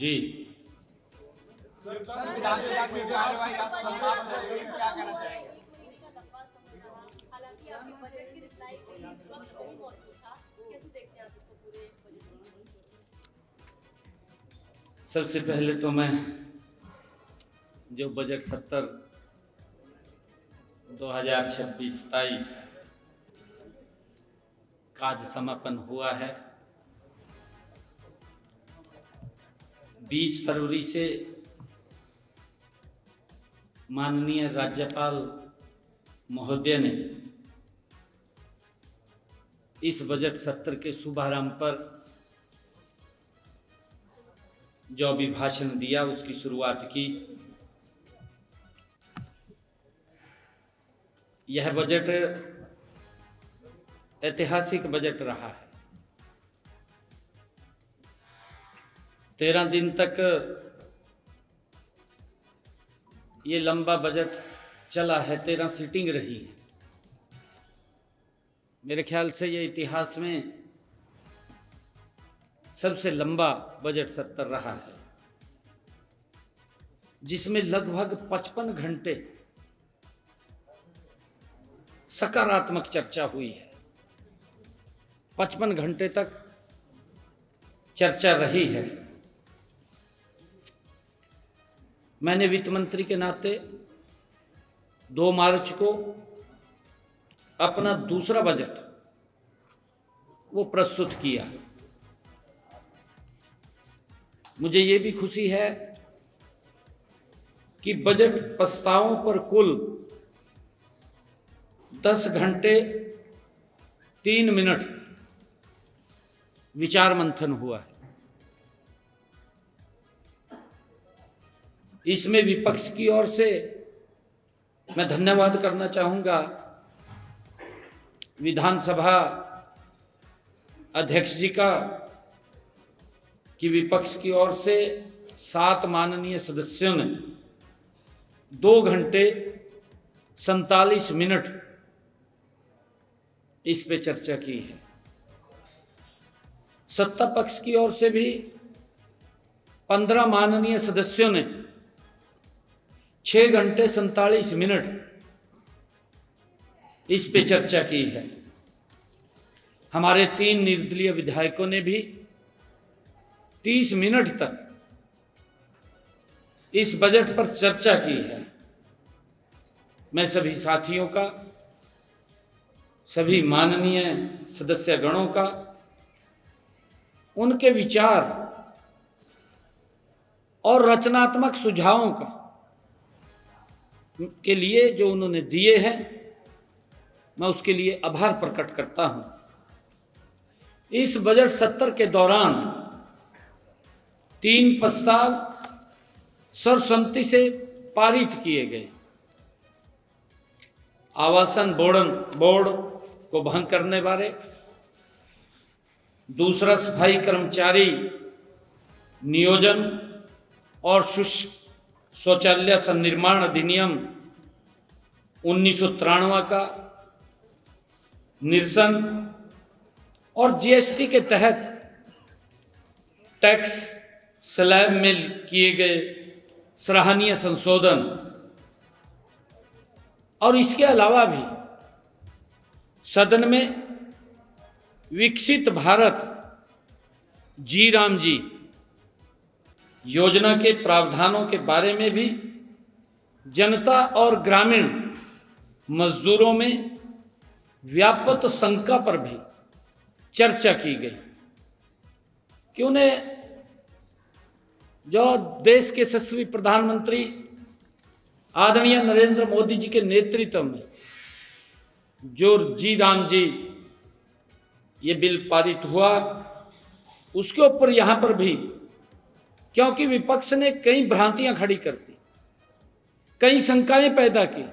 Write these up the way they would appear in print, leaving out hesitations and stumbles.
जी sir विधानसभा की कार्यवाही आप समाप्त हो गई, क्या कहना चाहेंगे? एक महीने का लंबा समय रहा, हालांकि आपके बजट की रिप्लाई के लिए विपक्ष नहीं मौजूद था, कैसे देखते हैं आप इसको पूरे बजट को? सबसे पहले तो मैं जो बजट सत्र 2026-27 का आज समापन हुआ है, 20 फरवरी से माननीय राज्यपाल महोदय ने इस बजट सत्र के शुभारंभ पर जो अभिभाषण दिया उसकी शुरुआत की। यह बजट ऐतिहासिक बजट रहा है। 13 दिन तक ये लंबा बजट चला है, 13 सीटिंग रही है। मेरे ख्याल से ये इतिहास में सबसे लंबा बजट सत्र रहा है, जिसमें लगभग 55 घंटे सकारात्मक चर्चा हुई है। 55 घंटे तक चर्चा रही है। मैंने वित्त मंत्री के नाते 2 मार्च को अपना दूसरा बजट वो प्रस्तुत किया। मुझे ये भी खुशी है कि बजट प्रस्तावों पर कुल 10 घंटे 3 मिनट विचार मंथन हुआ है। इसमें विपक्ष की ओर से मैं धन्यवाद करना चाहूंगा विधानसभा अध्यक्ष जी का, कि विपक्ष की ओर से 7 माननीय सदस्यों ने 2 घंटे 47 मिनट इस पे चर्चा की है। सत्ता पक्ष की ओर से भी 15 माननीय सदस्यों ने 6 घंटे 47 मिनट इस पे चर्चा की है। हमारे 3 निर्दलीय विधायकों ने भी 30 मिनट तक इस बजट पर चर्चा की है। मैं सभी साथियों का, सभी माननीय सदस्यगणों का, उनके विचार और रचनात्मक सुझावों का के लिए जो उन्होंने दिए हैं, मैं उसके लिए आभार प्रकट करता हूं। इस बजट सत्र के दौरान 3 प्रस्ताव सर्वसम्मति से पारित किए गए। आवासन बोर्ड को भंग करने वाले, दूसरा सफाई कर्मचारी नियोजन और शौचालय संनिर्माण अधिनियम 1993 का निरसन और जीएसटी के तहत टैक्स स्लैब में किए गए सराहनीय संशोधन, और इसके अलावा भी सदन में विकसित भारत जी राम जी योजना के प्रावधानों के बारे में भी जनता और ग्रामीण मजदूरों में व्यापक शंका पर भी चर्चा की गई कि उन्हें जो देश के यशस्वी प्रधानमंत्री आदरणीय नरेंद्र मोदी जी के नेतृत्व में जो जी राम जी ये बिल पारित हुआ, उसके ऊपर यहां पर भी, क्योंकि विपक्ष ने कई भ्रांतियां खड़ी कर दी, कई शंकाएं पैदा की,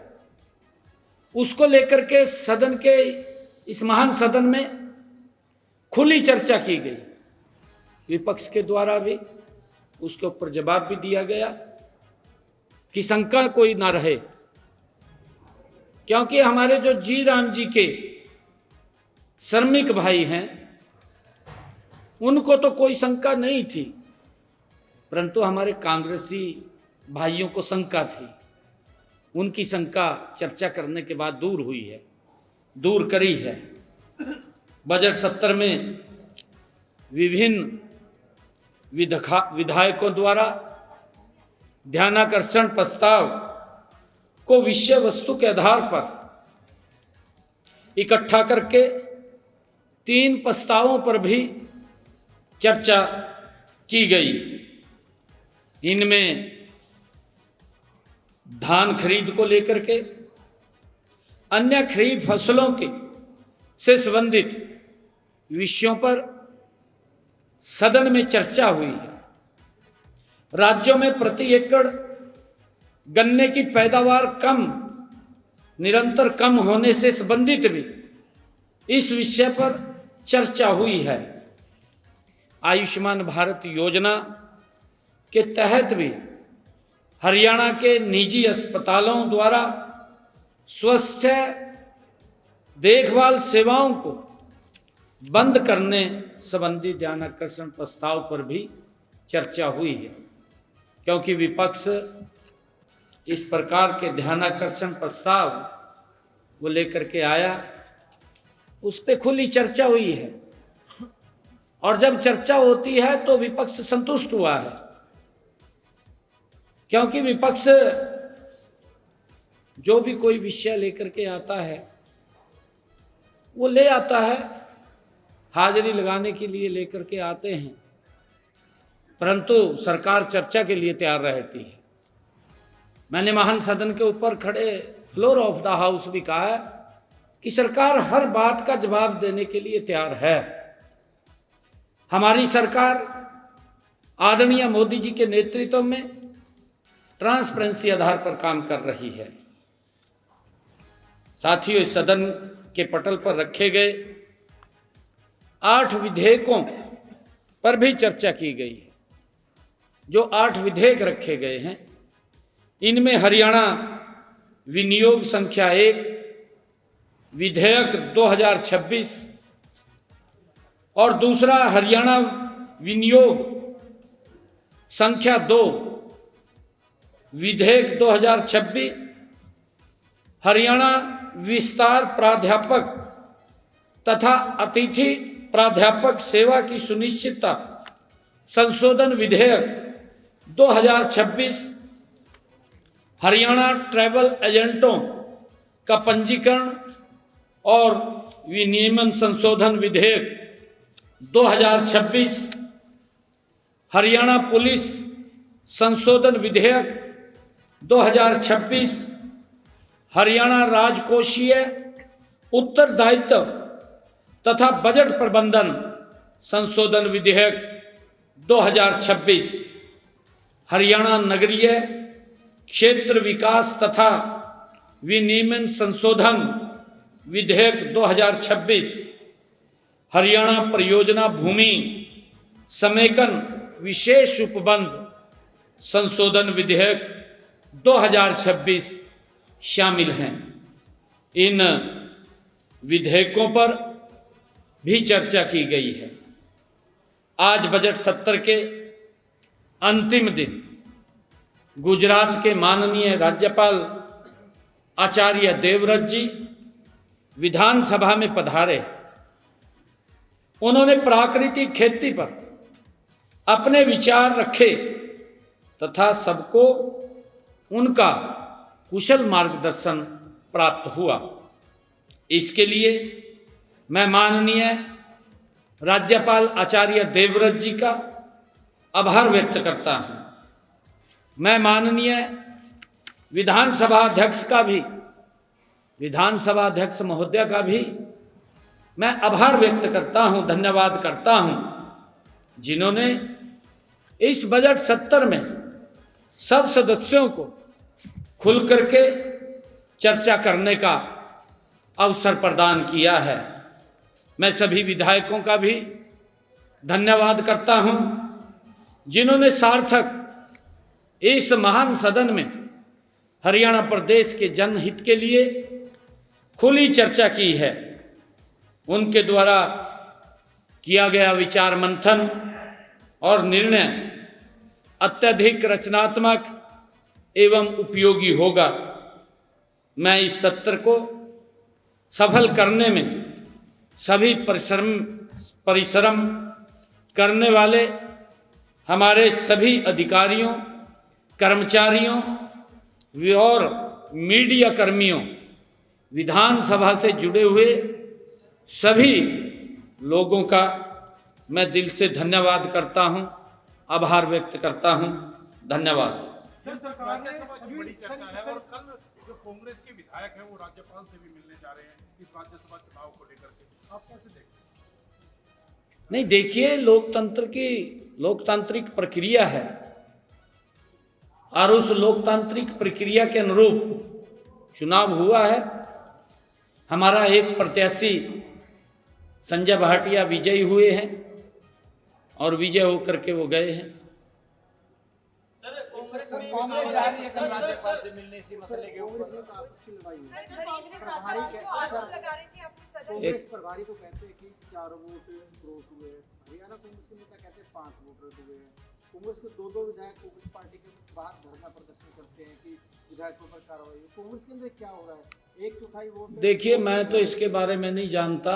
उसको लेकर के सदन के इस महान सदन में खुली चर्चा की गई। विपक्ष के द्वारा भी उसके ऊपर जवाब भी दिया गया कि शंका कोई ना रहे, क्योंकि हमारे जो जी राम जी के श्रमिक भाई हैं उनको तो कोई शंका नहीं थी परंतु हमारे कांग्रेसी भाइयों को शंका थी। उनकी शंका चर्चा करने के बाद दूर करी है। बजट सत्र में विभिन्न विधायकों द्वारा ध्यानाकर्षण प्रस्ताव को विषय वस्तु के आधार पर इकट्ठा करके 3 प्रस्तावों पर भी चर्चा की गई। इनमें धान खरीद को लेकर के, अन्य खरीफ फसलों के से संबंधित विषयों पर सदन में चर्चा हुई है। राज्यों में प्रति एकड़ गन्ने की पैदावार निरंतर कम होने से संबंधित भी इस विषय पर चर्चा हुई है। आयुष्मान भारत योजना के तहत भी हरियाणा के निजी अस्पतालों द्वारा स्वास्थ्य देखभाल सेवाओं को बंद करने संबंधी ध्यानाकर्षण प्रस्ताव पर भी चर्चा हुई है। क्योंकि विपक्ष इस प्रकार के ध्यानाकर्षण प्रस्ताव वो लेकर के आया, उस पर खुली चर्चा हुई है। और जब चर्चा होती है तो विपक्ष संतुष्ट हुआ है, क्योंकि विपक्ष जो भी कोई विषय लेकर के आता है वो ले आता है, हाजिरी लगाने के लिए लेकर के आते हैं, परंतु सरकार चर्चा के लिए तैयार रहती है। मैंने महान सदन के ऊपर खड़े फ्लोर ऑफ द हाउस भी कहा है कि सरकार हर बात का जवाब देने के लिए तैयार है। हमारी सरकार आदरणीय मोदी जी के नेतृत्व में ट्रांसपेरेंसी आधार पर काम कर रही है। साथियों, इस सदन के पटल पर रखे गए 8 विधेयकों पर भी चर्चा की गई है। जो 8 विधेयक रखे गए हैं, इनमें हरियाणा विनियोग संख्या 1 विधेयक 2026 और दूसरा हरियाणा विनियोग संख्या 2 विधेयक 2026 हरियाणा विस्तार प्राध्यापक तथा अतिथि प्राध्यापक सेवा की सुनिश्चितता संशोधन विधेयक 2026 हरियाणा ट्रैवल एजेंटों का पंजीकरण और विनियमन संशोधन विधेयक 2026 हरियाणा पुलिस संशोधन विधेयक 2026 हरियाणा राजकोषीय उत्तरदायित्व तथा बजट प्रबंधन संशोधन विधेयक 2026 हरियाणा नगरीय क्षेत्र विकास तथा विनियमन संशोधन विधेयक 2026 हरियाणा परियोजना भूमि समेकन विशेष उपबंध संशोधन विधेयक 2026 शामिल हैं। इन विधेयकों पर भी चर्चा की गई है। आज बजट सत्र के अंतिम दिन गुजरात के माननीय राज्यपाल आचार्य देवव्रत जी विधानसभा में पधारे। उन्होंने प्राकृतिक खेती पर अपने विचार रखे तथा सबको उनका कुशल मार्गदर्शन प्राप्त हुआ। इसके लिए मैं माननीय राज्यपाल आचार्य देवव्रत जी का आभार व्यक्त करता हूँ। मैं माननीय विधानसभा अध्यक्ष महोदय का भी मैं आभार व्यक्त करता हूँ, धन्यवाद करता हूँ, जिन्होंने इस बजट सत्र में सब सदस्यों को खुल करके चर्चा करने का अवसर प्रदान किया है। मैं सभी विधायकों का भी धन्यवाद करता हूं, जिन्होंने सार्थक इस महान सदन में हरियाणा प्रदेश के जनहित के लिए खुली चर्चा की है। उनके द्वारा किया गया विचार मंथन और निर्णय अत्यधिक रचनात्मक एवं उपयोगी होगा। मैं इस सत्र को सफल करने में सभी परिश्रम करने वाले हमारे सभी अधिकारियों, कर्मचारियों और मीडिया कर्मियों, विधानसभा से जुड़े हुए सभी लोगों का मैं दिल से धन्यवाद करता हूं, आभार व्यक्त करता हूं। धन्यवाद। राज्यसभा की बड़ी चर्चा है और कल जो कांग्रेस के विधायक हैं वो राज्यपाल से भी मिलने जा रहे हैं इस राज्यसभा चुनाव को लेकर के, आप कैसे देखते हैं? नहीं, देखिए, लोकतांत्रिक प्रक्रिया है और उस लोकतांत्रिक प्रक्रिया के अनुरूप चुनाव हुआ है। हमारा एक प्रत्याशी संजय भाटिया विजयी हुए हैं और विजय होकर के वो गए हैं। कांग्रेस जा रही है कल राज्यपाल से मिलने इसी मसले के ऊपर। कांग्रेस प्रभारी तो कहते हैं कि 4 वोट क्रॉस हुए, हरियाणा कांग्रेस के नेता कहते हैं 5 वोट रद्द हुए हैं। कांग्रेस के 2 विधायक कांग्रेस पार्टी के बाहर धरना प्रदर्शन करते हैं कि विधायकों पर कार्रवाई। कांग्रेस के अंदर क्या हो रहा है? 1/4 वोट। देखिए, मैं तो इसके बारे में नहीं जानता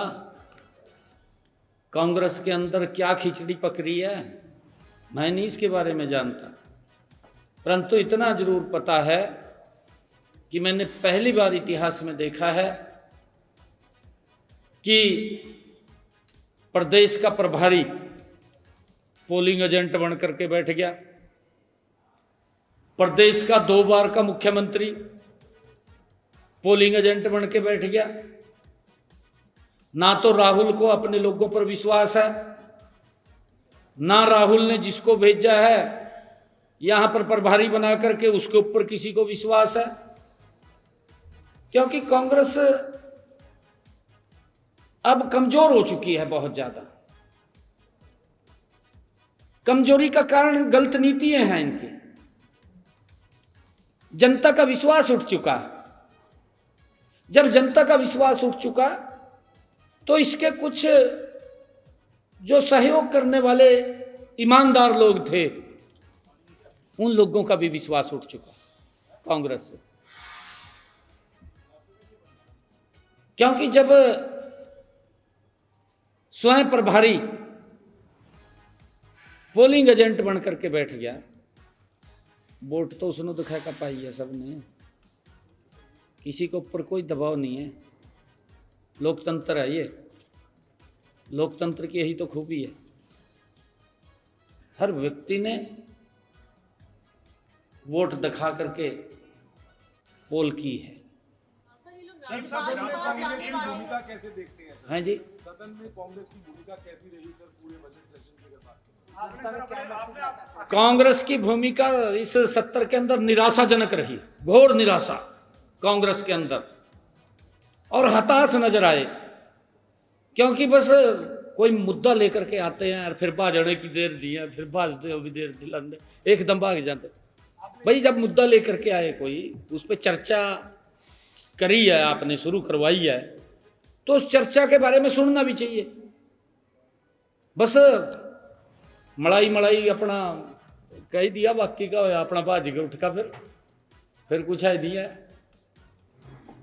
कांग्रेस के अंदर क्या खिचड़ी पक रही है, मैं नहीं इसके बारे में जानता। परंतु इतना जरूर पता है कि मैंने पहली बार इतिहास में देखा है कि प्रदेश का प्रभारी पोलिंग एजेंट बन करके बैठ गया। प्रदेश का 2 बार का मुख्यमंत्री पोलिंग एजेंट बन के बैठ गया। ना तो राहुल को अपने लोगों पर विश्वास है, ना राहुल ने जिसको भेजा है यहां पर प्रभारी बना करके उसके ऊपर किसी को विश्वास है। क्योंकि कांग्रेस अब कमजोर हो चुकी है, बहुत ज्यादा। कमजोरी का कारण गलत नीतियां हैं इनकी। जनता का विश्वास उठ चुका। जब जनता का विश्वास उठ चुका तो इसके कुछ जो सहयोग करने वाले ईमानदार लोग थे उन लोगों का भी विश्वास उठ चुका कांग्रेस से। क्योंकि जब स्वयं प्रभारी पोलिंग एजेंट बन करके बैठ गया, वोट तो उसने दिखा का पाई है सबने, किसी के ऊपर कोई दबाव नहीं है। लोकतंत्र है ये, लोकतंत्र की यही तो खूबी है। हर व्यक्ति ने वोट दिखा करके पोल की है। सर, सदन में कांग्रेस की भूमिका कैसे देखते हैं? हैं जी? सदन में कांग्रेस की भूमिका कैसी रही सर पूरे बजट सेशन के बाद? कांग्रेस की भूमिका इस सत्र के अंदर निराशाजनक रही, घोर निराशा कांग्रेस के अंदर, और हताश नजर आए। क्योंकि बस कोई मुद्दा लेकर के आते हैं और फिर भाजने की देर दी है, फिर भाजते हो भी देर दिलाने, एकदम भाग जाते। भाई, जब मुद्दा लेकर के आए कोई, उस पर चर्चा करी है, आपने शुरू करवाई है, तो उस चर्चा के बारे में सुनना भी चाहिए। बस मलाई अपना कह दिया, बाकी का होया अपना भाज के उठ का, फिर कुछ है दिया,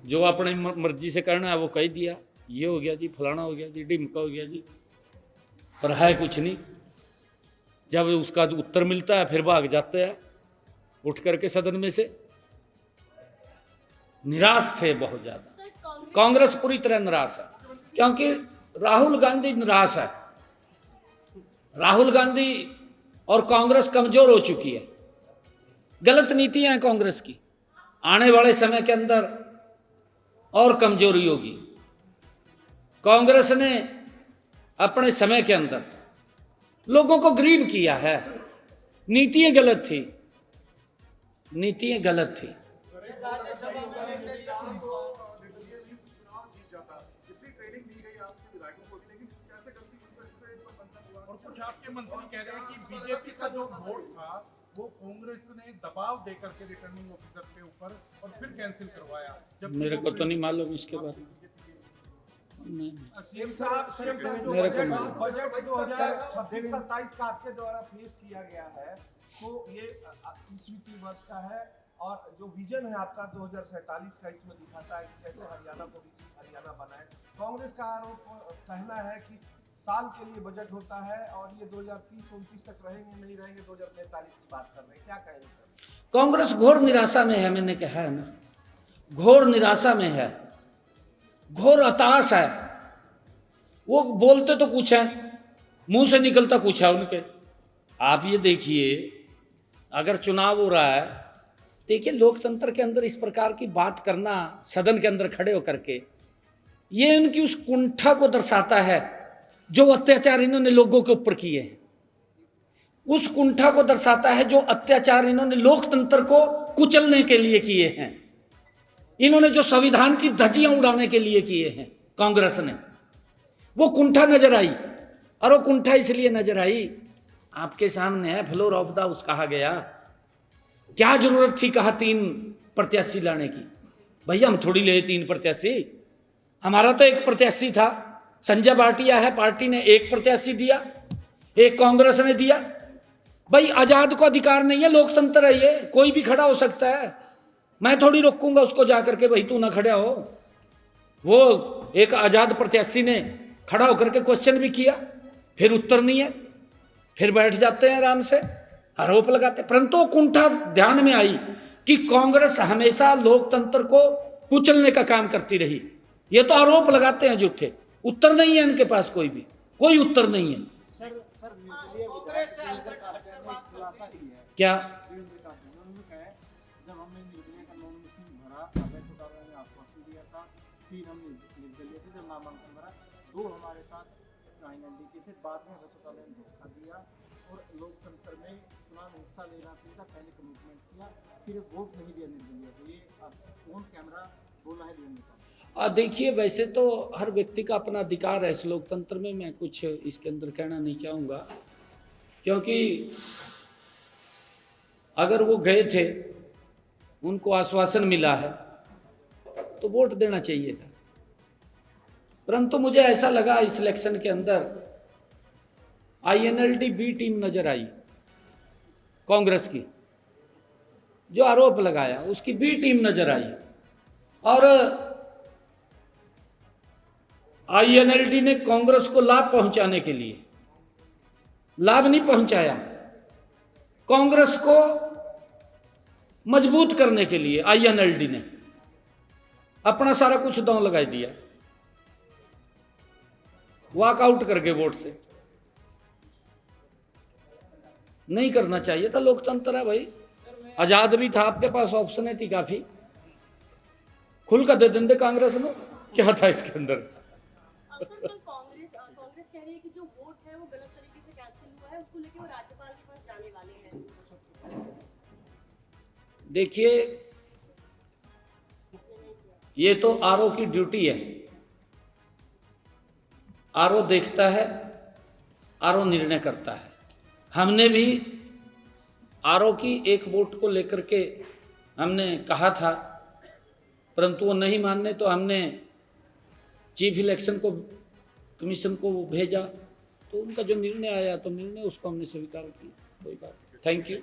जो अपनी मर्जी से करना है वो कह दिया, ये हो गया जी, फलाना हो गया जी, ढिमका हो गया जी, पर है कुछ नहीं। जब उसका उत्तर मिलता है फिर भाग जाते हैं उठ करके सदन में से। निराश थे बहुत ज्यादा, कांग्रेस पूरी तरह निराश है। क्योंकि राहुल गांधी निराश है, राहुल गांधी और कांग्रेस कमजोर हो चुकी है। गलत नीतियां हैं कांग्रेस की, आने वाले समय के अंदर और कमजोरी होगी। कांग्रेस ने अपने समय के अंदर लोगों को गरीब किया है, नीतियां गलत थी, नीतियां गलत थी। और कुछ आपके मंत्री कह रहे हैं कि बीजेपी का जो वोट था वो कांग्रेस ने दबाव दे करके रिटर्निंग ऑफिसर के ऊपर और फिर कैंसिल करवाया। मेरे को तो नहीं मालूम इसके बारे में। सीएम साहब जो मेरे को बजट 2026-27 का आपके द्वारा पेश किया गया है, तो ये इस वित्तीय वर्ष का है, और जो विजन है आपका 2047 का, इसमें दिखाता है कि कैसे हरियाणा को विकसित हरियाणा बनाए। कांग्रेस का आरोप कहना है कि साल के लिए बजट होता है और ये 2030-29 तक रहेंगे, नहीं रहेंगे, 2047 की बात कर रहे हैं, क्या कहेंगे सर? कांग्रेस घोर निराशा में है, मैंने कहा है ना, घोर निराशा में है, घोर हताश है। वो बोलते तो कुछ है, मुंह से निकलता कुछ है उनके। आप ये देखिए, अगर चुनाव हो रहा है, देखिए लोकतंत्र के अंदर इस प्रकार की बात करना, सदन के अंदर खड़े होकर के, ये उनकी उस कुंठा को दर्शाता है जो अत्याचार इन्होंने लोगों के ऊपर किए हैं। उस कुंठा को दर्शाता है जो अत्याचार इन्होंने लोकतंत्र को कुचलने के लिए किए हैं। इन्होंने जो संविधान की धज्जियां उड़ाने के लिए किए हैं कांग्रेस ने, वो कुंठा नजर आई। और वो कुंठा इसलिए नजर आई, आपके सामने है, फ्लोर ऑफ द हाउस कहा गया। क्या जरूरत थी कहा 3 प्रत्याशी लाने की? भैया हम थोड़ी ले 3 प्रत्याशी, हमारा तो एक प्रत्याशी था। संजय भाटिया है, पार्टी ने 1 प्रत्याशी दिया, 1 कांग्रेस ने दिया। भाई आजाद को अधिकार नहीं है, लोकतंत्र है ये, कोई भी खड़ा हो सकता है। मैं थोड़ी रोकूंगा उसको जाकर के भाई तू ना खड़ा हो। वो एक आजाद प्रत्याशी ने खड़ा होकर के क्वेश्चन भी किया, फिर उत्तर नहीं है, फिर बैठ जाते हैं आराम से, आरोप लगाते। परंतु कुंठा ध्यान में आई कि कांग्रेस हमेशा लोकतंत्र को कुचलने का काम करती रही। ये तो आरोप लगाते हैं झूठे, उत्तर नहीं है इनके पास, कोई उत्तर नहीं है। सर कांग्रेस से खुलासा की है क्या? उन्होंने कहा है, जब हमने निर्दलीय का नॉमिनेशन भरा, अभय चौटाला ने आश्वासन दिया था, 3 हम निर्दलीय थे, जब नामांकन भरा 2 हमारे साथ आईएनएलडी के थे, बाद में अभय चौटाला ने धोखा दिया और लोकतंत्र में चुनाव में हिस्सा लेना चाहिए था, पहले कमिटमेंट किया, फिर वोट नहीं दिया निर्दलीय को। ये ऑन कैमरा बोला है वीरेंद्र का। देखिए, वैसे तो हर व्यक्ति का अपना अधिकार है इस लोकतंत्र में, मैं कुछ इसके अंदर कहना नहीं चाहूँगा, क्योंकि अगर वो गए थे, उनको आश्वासन मिला है, तो वोट देना चाहिए था। परंतु मुझे ऐसा लगा इस इलेक्शन के अंदर आईएनएलडी बी टीम नजर आई कांग्रेस की, जो आरोप लगाया उसकी बी टीम नजर आई। और आईएनएलडी ने कांग्रेस को लाभ पहुंचाने के लिए, लाभ नहीं पहुंचाया, कांग्रेस को मजबूत करने के लिए आईएनएलडी ने अपना सारा कुछ दांव लगा दिया, वॉकआउट करके वोट से। नहीं करना चाहिए था, लोकतंत्र है भाई। आजाद भी था, आपके पास ऑप्शन थी काफी, खुल कर दे देंगे कांग्रेस ने, क्या था इसके अंदर। कांग्रेस कह रही है कि जो वोट है वो गलत तरीके से कैंसिल हुआ है, उसको लेके वो राज्यपाल के पास जाने वाले हैं। देखिए, ये तो आरओ की ड्यूटी है, आरओ देखता है, आरओ निर्णय करता है। हमने भी आरओ की एक वोट को लेकर के हमने कहा था, परंतु वो नहीं मानने, तो हमने चीफ इलेक्शन को कमीशन को भेजा, तो उनका जो निर्णय आया तो निर्णय उसको हमने स्वीकार किया। कोई बात। Thank you.